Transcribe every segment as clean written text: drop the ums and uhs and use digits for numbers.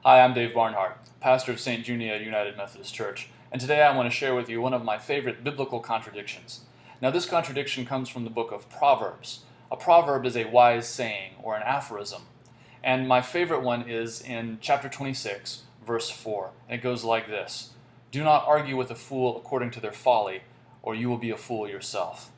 Hi, I'm Dave Barnhart, pastor of St. Junia United Methodist Church, and today I want to share with you one of my favorite biblical contradictions. Now, this contradiction comes from the book of Proverbs. A proverb is a wise saying or an aphorism, and my favorite one is in chapter 26, verse 4, and it goes like this: "Do not argue with a fool according to their folly, or you will be a fool yourself."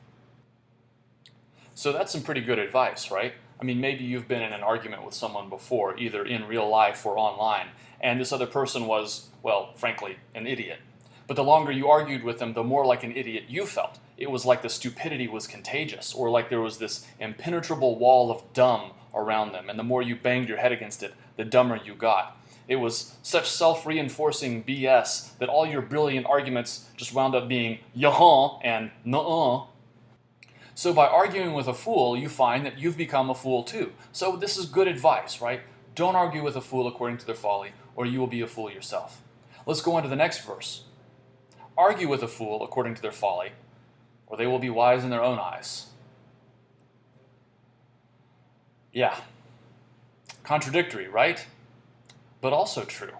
So that's some pretty good advice, right? I mean, maybe you've been in an argument with someone before, either in real life or online, and this other person was, well, frankly, an idiot. But the longer you argued with them, the more like an idiot you felt. It was like the stupidity was contagious, or like there was this impenetrable wall of dumb around them, and the more you banged your head against it, the dumber you got. It was such self-reinforcing BS that all your brilliant arguments just wound up being yahan and nuh-uh. So by arguing with a fool, you find that you've become a fool too. So this is good advice, right? Don't argue with a fool according to their folly, or you will be a fool yourself. Let's go on to the next verse. Argue with a fool according to their folly, or they will be wise in their own eyes. Yeah. Contradictory, right? But also true.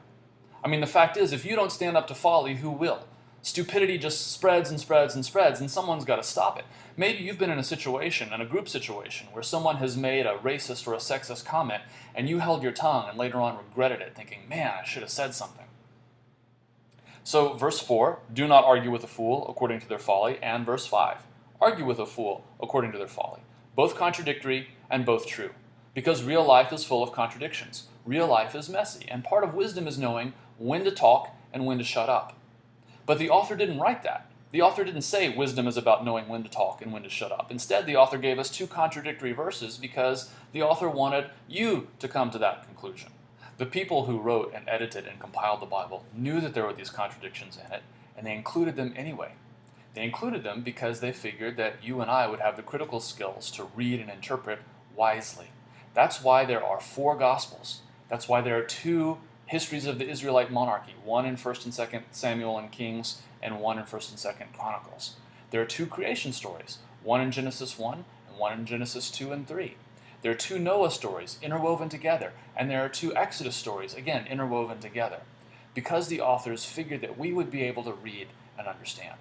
I mean, the fact is, if you don't stand up to folly, who will? Stupidity just spreads and spreads and spreads, and someone's got to stop it. Maybe you've been in a situation, in a group situation, where someone has made a racist or a sexist comment, and you held your tongue and later on regretted it, thinking, man, I should have said something. So verse 4, do not argue with a fool according to their folly, and verse 5, argue with a fool according to their folly. Both contradictory and both true. Because real life is full of contradictions. Real life is messy, and part of wisdom is knowing when to talk and when to shut up. But the author didn't write that. The author didn't say wisdom is about knowing when to talk and when to shut up. Instead, the author gave us two contradictory verses because the author wanted you to come to that conclusion. The people who wrote and edited and compiled the Bible knew that there were these contradictions in it, and they included them anyway. They included them because they figured that you and I would have the critical skills to read and interpret wisely. That's why there are 4 Gospels. That's why there are 2 histories of the Israelite monarchy, one in 1st and 2nd Samuel and Kings, and one in 1st and 2nd Chronicles. There are 2 creation stories, one in Genesis 1 and one in Genesis 2 and 3. There are 2 Noah stories interwoven together, and there are 2 Exodus stories, again, interwoven together, because the authors figured that we would be able to read and understand.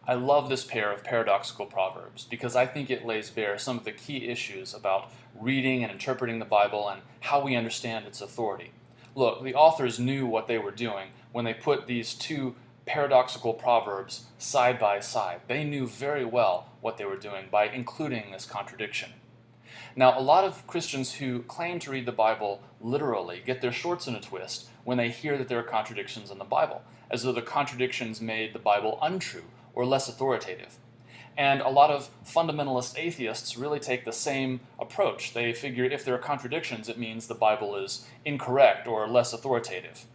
I love this pair of paradoxical proverbs because I think it lays bare some of the key issues about reading and interpreting the Bible and how we understand its authority. Look, the authors knew what they were doing when they put these 2 paradoxical proverbs side by side. They knew very well what they were doing by including this contradiction. Now, a lot of Christians who claim to read the Bible literally get their shorts in a twist when they hear that there are contradictions in the Bible, as though the contradictions made the Bible untrue or less authoritative. And a lot of fundamentalist atheists really take the same approach. They figure if there are contradictions, it means the Bible is incorrect or less authoritative.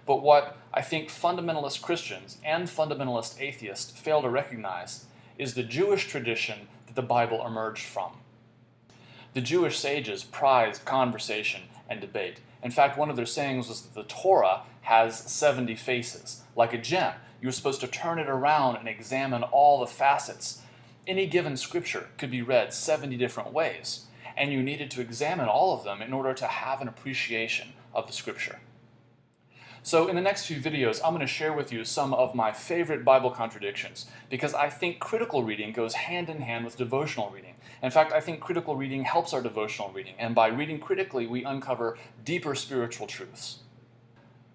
But what I think fundamentalist Christians and fundamentalist atheists fail to recognize is the Jewish tradition that the Bible emerged from. The Jewish sages prized conversation and debate. In fact, one of their sayings was that the Torah has 70 faces, like a gem. You were supposed to turn it around and examine all the facets. Any given scripture could be read 70 different ways, and you needed to examine all of them in order to have an appreciation of the scripture. So in the next few videos, I'm going to share with you some of my favorite Bible contradictions, because I think critical reading goes hand in hand with devotional reading. In fact, I think critical reading helps our devotional reading, and by reading critically, we uncover deeper spiritual truths.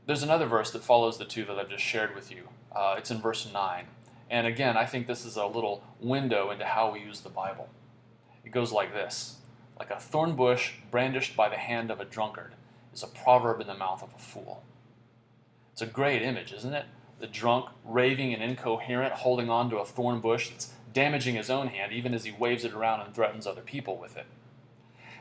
There's another verse that follows the 2 that I've just shared with you. It's in verse 9. And again, I think this is a little window into how we use the Bible. It goes like this: like a thorn bush brandished by the hand of a drunkard is a proverb in the mouth of a fool. It's a great image, isn't it? The drunk, raving and incoherent, holding on to a thorn bush that's damaging his own hand even as he waves it around and threatens other people with it.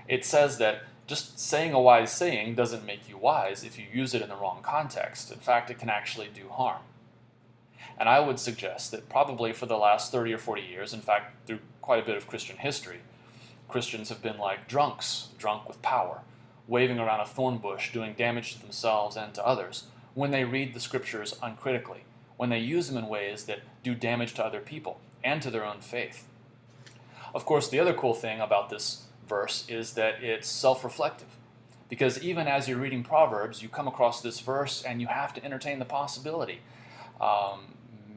It says that just saying a wise saying doesn't make you wise if you use it in the wrong context. In fact, it can actually do harm. And I would suggest that probably for the last 30 or 40 years, in fact, through quite a bit of Christian history, Christians have been like drunks, drunk with power, waving around a thorn bush, doing damage to themselves and to others, when they read the scriptures uncritically, when they use them in ways that do damage to other people and to their own faith. Of course, the other cool thing about this verse is that it's self-reflective. Because even as you're reading Proverbs, you come across this verse and you have to entertain the possibility.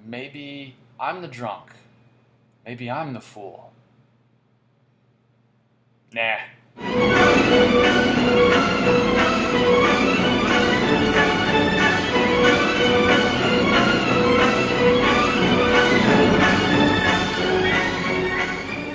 Maybe I'm the drunk. Maybe I'm the fool. Nah.